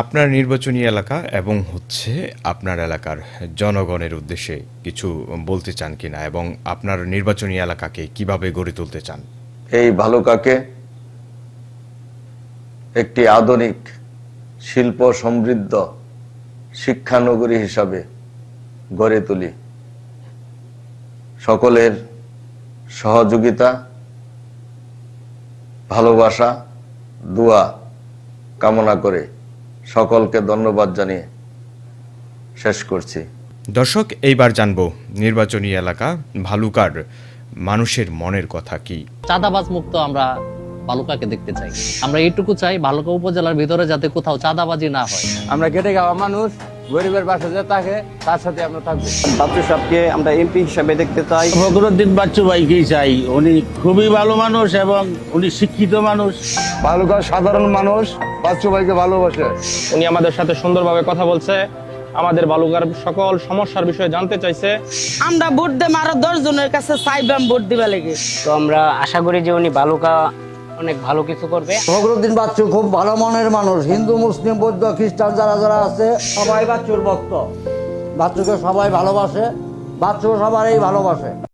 আপনার নির্বাচনী এলাকা এবং আপনার এলাকার জনগণের উদ্দেশ্যে কিছু বলতে চান কিনা এবং আপনার নির্বাচনী এলাকাকে কিভাবে গড়ে তুলতে চান? এই ভালুকাকে একটি আধুনিক শিল্প সমৃদ্ধ শিক্ষানগরী হিসাবে গড়ে তুলি। সকলের সহযোগিতা, ভালোবাসা, দোয়া কামনা করে সকলকে ধন্যবাদ জানিয়ে শেষ করছি। দর্শক, এইবার জানবো নির্বাচনী এলাকা ভালুকার মানুষের মনের কথা কি। চাঁদাবাজ মুক্ত আমরা ভালুকাকে দেখতে চাই। আমরা এইটুকু চাই, ভালুকা উপজেলার ভিতরে যাতে কোথাও চাঁদাবাজি না হয়। আমরা খেটে খাওয়া মানুষ, গরিবের বাসা যে থাকে তার সাথে আমরা থাকবো। বাচ্চু সাহেবকে আমরা এমপি হিসাবে দেখতে চাই। ফখরুদ্দিন বাচ্চু ভাইকেই চাই। উনি খুবই ভালো মানুষ এবং উনি শিক্ষিত মানুষ। ভালুকার সাধারণ মানুষ বাচ্চু ভাইকে ভালোবাসে। উনি আমাদের সাথে সুন্দরভাবে কথা বলছে, আমাদের বালুকার সকল সমস্যার বিষয়ে জানতে চাইছে। আমরা ভোট দেব আরো 10 জনের কাছে চাইবাম ভোট দিবা লেগে। তো আমরা আশা করি যে উনি বালুকা অনেক ভালো কিছু করবে। ফখরুদ্দিন বাচ্চু খুব ভালো মনের মানুষ। হিন্দু, মুসলিম, বৌদ্ধ, খ্রিস্টান যারা যারা আছে সবাই বাচ্চুর ভক্ত। বাচ্চুকে সবাই ভালোবাসে, বাচ্চু সবারই ভালোবাসে।